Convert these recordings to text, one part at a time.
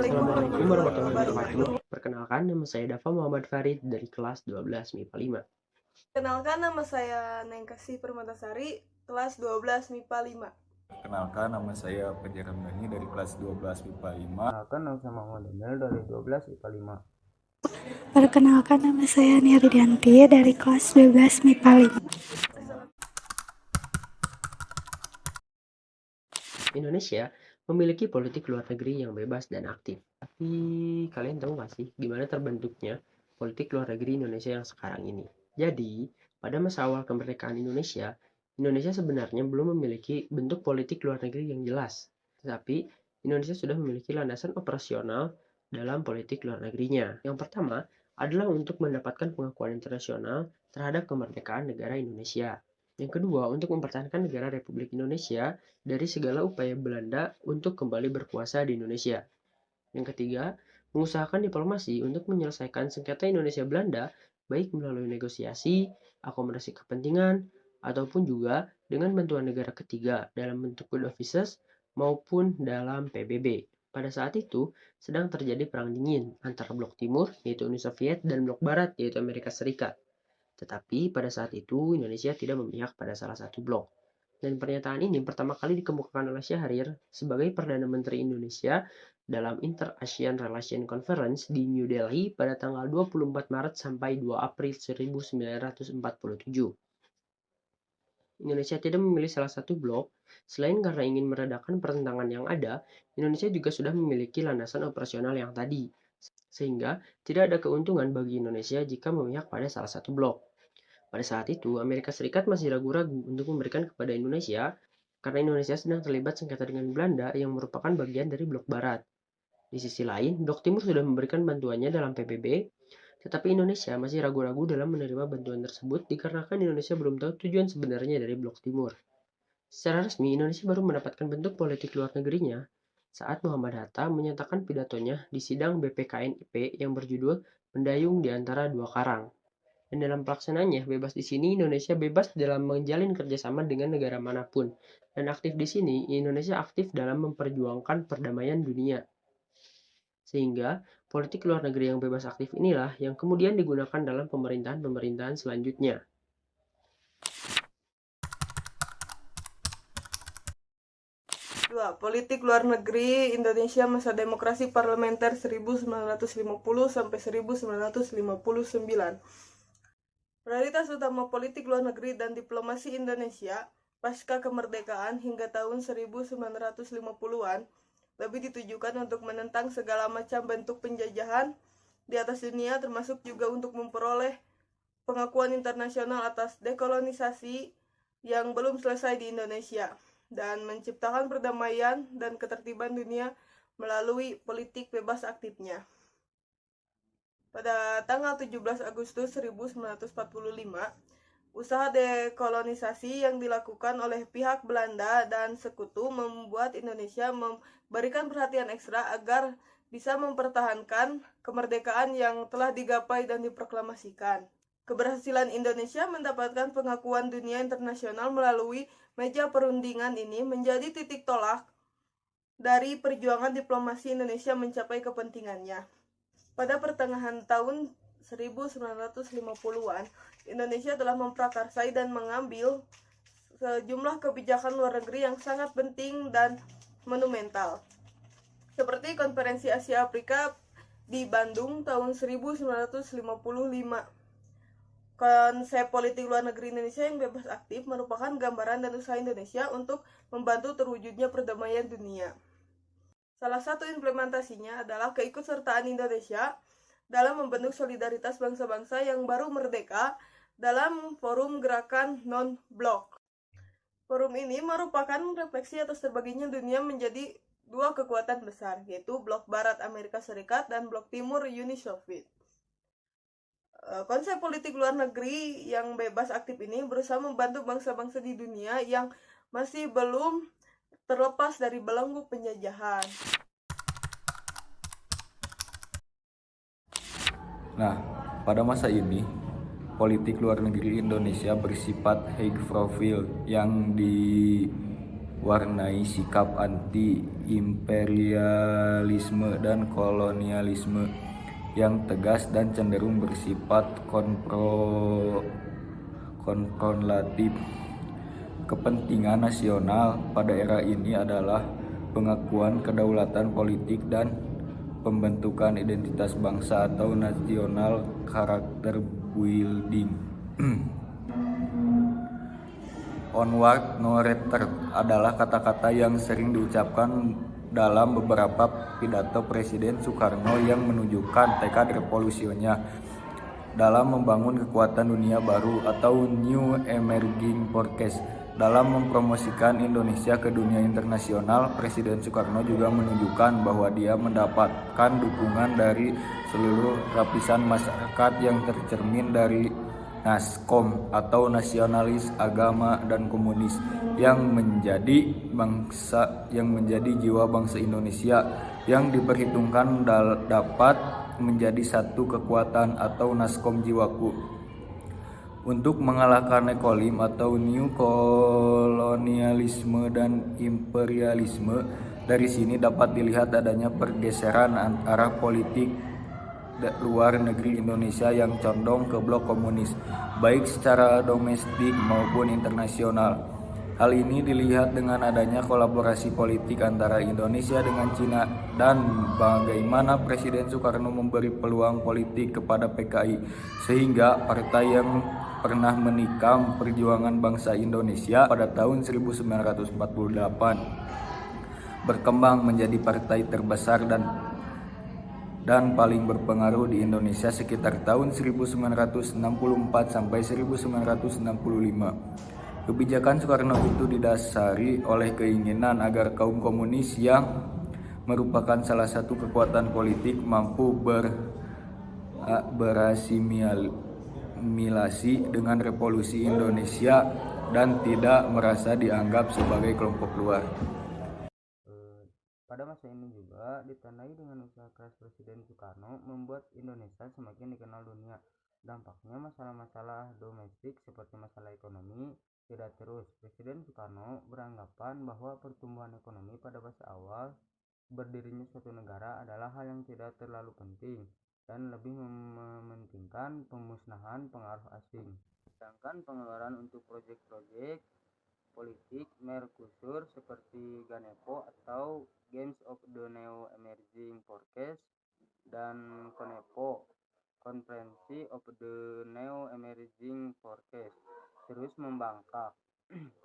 Assalamualaikum warahmatullahi wabarakatuh. Perkenalkan, nama saya Dava Muhammad Farid dari kelas 12 MIPA 5. Kenalkan, nama saya Nengkasih Permatasari, kelas 12 MIPA 5. Perkenalkan, nama saya Fajar Ramdhani dari kelas 12 MIPA 5. Perkenalkan, nama saya Muhammad Daniel dari 12 MIPA 5. Perkenalkan, nama saya Nia Ridianti dari kelas 12 MIPA 5. Indonesia memiliki politik luar negeri yang bebas dan aktif. Tapi kalian tahu nggak sih gimana terbentuknya politik luar negeri Indonesia yang sekarang ini? Jadi, pada masa awal kemerdekaan Indonesia, Indonesia sebenarnya belum memiliki bentuk politik luar negeri yang jelas. Tetapi, Indonesia sudah memiliki landasan operasional dalam politik luar negerinya. Yang pertama adalah untuk mendapatkan pengakuan internasional terhadap kemerdekaan negara Indonesia. Yang kedua, untuk mempertahankan negara Republik Indonesia dari segala upaya Belanda untuk kembali berkuasa di Indonesia. Yang ketiga, mengusahakan diplomasi untuk menyelesaikan sengketa Indonesia-Belanda, baik melalui negosiasi, akomodasi kepentingan, ataupun juga dengan bantuan negara ketiga dalam bentuk good offices maupun dalam PBB. Pada saat itu, sedang terjadi perang dingin antara blok timur, yaitu Uni Soviet, dan blok barat, yaitu Amerika Serikat. Tetapi pada saat itu Indonesia tidak memihak pada salah satu blok. Dan pernyataan ini pertama kali dikemukakan oleh Syahrir sebagai Perdana Menteri Indonesia dalam Inter-ASEAN Relation Conference di New Delhi pada tanggal 24 Maret sampai 2 April 1947. Indonesia tidak memilih salah satu blok, selain karena ingin meredakan pertentangan yang ada, Indonesia juga sudah memiliki landasan operasional yang tadi, sehingga tidak ada keuntungan bagi Indonesia jika memihak pada salah satu blok. Pada saat itu, Amerika Serikat masih ragu-ragu untuk memberikan kepada Indonesia karena Indonesia sedang terlibat sengketa dengan Belanda yang merupakan bagian dari blok barat. Di sisi lain, blok timur sudah memberikan bantuannya dalam PBB, tetapi Indonesia masih ragu-ragu dalam menerima bantuan tersebut dikarenakan Indonesia belum tahu tujuan sebenarnya dari blok timur. Secara resmi, Indonesia baru mendapatkan bentuk politik luar negerinya saat Muhammad Hatta menyatakan pidatonya di sidang BPKNIP yang berjudul Mendayung di Antara Dua Karang. Dan dalam pelaksanaannya, bebas di sini Indonesia bebas dalam menjalin kerjasama dengan negara manapun. Dan aktif di sini, Indonesia aktif dalam memperjuangkan perdamaian dunia. Sehingga, politik luar negeri yang bebas aktif inilah yang kemudian digunakan dalam pemerintahan-pemerintahan selanjutnya. Politik luar negeri Indonesia masa demokrasi parlementer 1950 sampai 1959. Prioritas utama politik luar negeri dan diplomasi Indonesia pasca kemerdekaan hingga tahun 1950-an lebih ditujukan untuk menentang segala macam bentuk penjajahan di atas dunia, termasuk juga untuk memperoleh pengakuan internasional atas dekolonisasi yang belum selesai di Indonesia dan menciptakan perdamaian dan ketertiban dunia melalui politik bebas aktifnya. Pada tanggal 17 Agustus 1945, usaha dekolonisasi yang dilakukan oleh pihak Belanda dan sekutu membuat Indonesia memberikan perhatian ekstra agar bisa mempertahankan kemerdekaan yang telah digapai dan diproklamasikan. Keberhasilan Indonesia mendapatkan pengakuan dunia internasional melalui meja perundingan ini menjadi titik tolak dari perjuangan diplomasi Indonesia mencapai kepentingannya. Pada pertengahan tahun 1950-an, Indonesia telah memprakarsai dan mengambil sejumlah kebijakan luar negeri yang sangat penting dan monumental. Seperti Konferensi Asia Afrika di Bandung tahun 1955. Konsep politik luar negeri Indonesia yang bebas aktif merupakan gambaran dan usaha Indonesia untuk membantu terwujudnya perdamaian dunia. Salah satu implementasinya adalah keikutsertaan Indonesia dalam membentuk solidaritas bangsa-bangsa yang baru merdeka dalam forum gerakan non-blok. Forum ini merupakan refleksi atas terbaginya dunia menjadi dua kekuatan besar, yaitu blok barat Amerika Serikat dan blok timur Uni Soviet. Konsep politik luar negeri yang bebas aktif ini berusaha membantu bangsa-bangsa di dunia yang masih belum terlepas dari belenggu penjajahan. Nah, pada masa ini, politik luar negeri Indonesia bersifat high profile yang mewarnai sikap anti-imperialisme dan kolonialisme yang tegas dan cenderung bersifat konfrontatif. Kepentingan nasional pada era ini adalah pengakuan kedaulatan politik dan pembentukan identitas bangsa atau national character building. Onward no return adalah kata-kata yang sering diucapkan dalam beberapa pidato Presiden Soekarno yang menunjukkan tekad revolusinya dalam membangun kekuatan dunia baru atau New Emerging Forces. Dalam mempromosikan Indonesia ke dunia internasional, Presiden Soekarno juga menunjukkan bahwa dia mendapatkan dukungan dari seluruh lapisan masyarakat yang tercermin dari Naskom atau nasionalis, agama, dan komunis yang menjadi jiwa bangsa Indonesia yang diperhitungkan dapat menjadi satu kekuatan atau Naskom jiwaku. Untuk mengalahkan nekolim atau new kolonialisme dan imperialisme, dari sini dapat dilihat adanya pergeseran antara politik luar negeri Indonesia yang condong ke blok komunis, baik secara domestik maupun internasional. Hal ini dilihat dengan adanya kolaborasi politik antara Indonesia dengan Cina dan bagaimana Presiden Soekarno memberi peluang politik kepada PKI sehingga partai yang pernah menikam perjuangan bangsa Indonesia pada tahun 1948 berkembang menjadi partai terbesar dan paling berpengaruh di Indonesia sekitar tahun 1964 sampai 1965. Kebijakan Soekarno itu didasari oleh keinginan agar kaum komunis yang merupakan salah satu kekuatan politik mampu berasimilasi dengan revolusi Indonesia dan tidak merasa dianggap sebagai kelompok luar. Pada masa ini juga ditandai dengan usaha keras Presiden Soekarno membuat Indonesia semakin dikenal dunia. Dampaknya masalah-masalah domestik seperti masalah ekonomi tidak terus. Presiden Soekarno beranggapan bahwa pertumbuhan ekonomi pada masa awal berdirinya suatu negara adalah hal yang tidak terlalu penting dan lebih mementingkan pemusnahan pengaruh asing. Sedangkan pengeluaran untuk proyek-proyek politik Mercosur seperti GANEPO atau Games of the New Emerging Forces dan CONEPO, Conference of the New Emerging Forces, terus membangkak.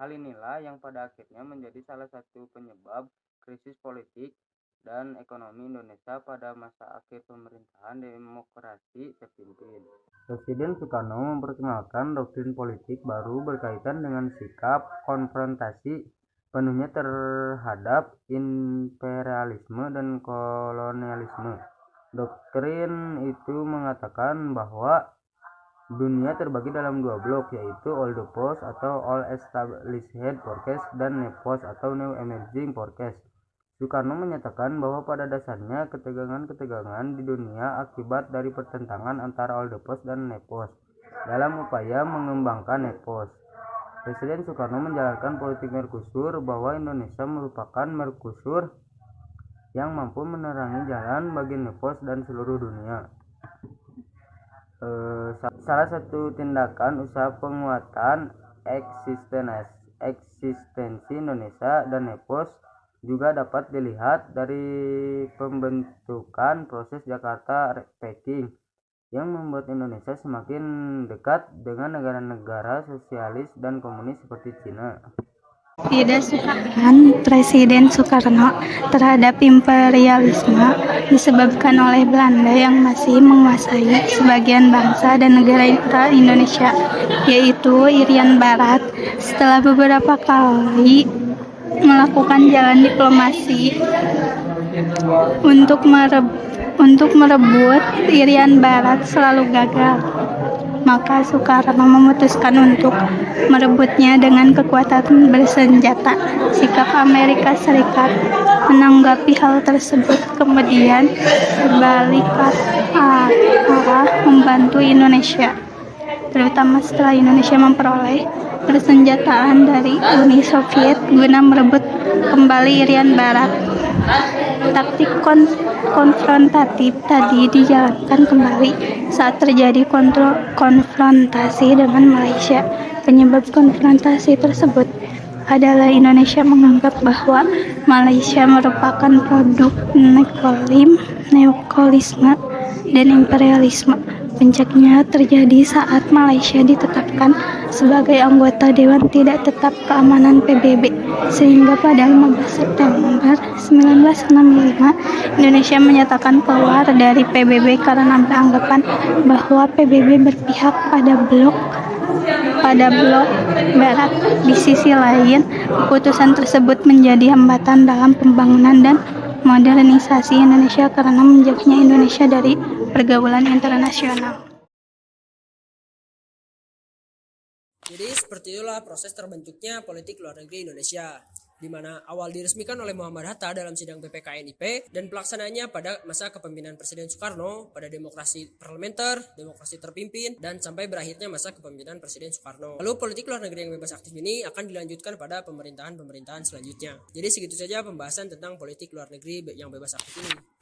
Hal inilah yang pada akhirnya menjadi salah satu penyebab krisis politik dan ekonomi Indonesia pada masa akhir pemerintahan demokrasi terpimpin. Presiden Soekarno memperkenalkan doktrin politik baru berkaitan dengan sikap konfrontasi penuhnya terhadap imperialisme dan kolonialisme. Doktrin itu mengatakan bahwa dunia terbagi dalam dua blok, yaitu Old Post atau All Established Forces dan Nepos atau New Emerging Forces. Soekarno menyatakan bahwa pada dasarnya ketegangan-ketegangan di dunia akibat dari pertentangan antara Old Post dan Nepos. Dalam upaya mengembangkan Nepos, Presiden Soekarno menjalankan politik Mercosur bahwa Indonesia merupakan Mercosur yang mampu menerangi jalan bagi Nepos dan seluruh dunia. Salah satu tindakan usaha penguatan eksistensi Indonesia dan Nepos juga dapat dilihat dari pembentukan proses Jakarta-Peking yang membuat Indonesia semakin dekat dengan negara-negara sosialis dan komunis seperti Cina. Tidak sukaan Presiden Soekarno terhadap imperialisme disebabkan oleh Belanda yang masih menguasai sebagian bangsa dan negara Indonesia, yaitu Irian Barat. Setelah beberapa kali melakukan jalan diplomasi untuk merebut Irian Barat selalu gagal. Maka Soekarno memutuskan untuk merebutnya dengan kekuatan bersenjata. Sikap Amerika Serikat menanggapi hal tersebut kemudian berbalik ke arah membantu Indonesia. terutama setelah Indonesia memperoleh persenjataan dari Uni Soviet guna merebut kembali Irian Barat. Taktik konfrontatif tadi dijalankan kembali saat terjadi konfrontasi dengan Malaysia. Penyebab konfrontasi tersebut adalah Indonesia menganggap bahwa Malaysia merupakan produk neokolisme dan imperialisme. Puncaknya terjadi saat Malaysia ditetapkan sebagai anggota Dewan Tidak Tetap Keamanan PBB, sehingga pada 15 September 1965 Indonesia menyatakan keluar dari PBB karena beranggapan bahwa PBB berpihak pada blok Barat. Di sisi lain, keputusan tersebut menjadi hambatan dalam pembangunan dan modernisasi Indonesia karena menjauhnya Indonesia dari pergaulan internasional. Jadi seperti itulah proses terbentuknya politik luar negeri Indonesia, di mana awal diresmikan oleh Muhammad Hatta dalam sidang PPKNIP dan pelaksanaannya pada masa kepemimpinan Presiden Soekarno pada demokrasi parlementer, demokrasi terpimpin, dan sampai berakhirnya masa kepemimpinan Presiden Soekarno. Lalu politik luar negeri yang bebas aktif ini akan dilanjutkan pada pemerintahan selanjutnya. Jadi segitu saja pembahasan tentang politik luar negeri yang bebas aktif ini.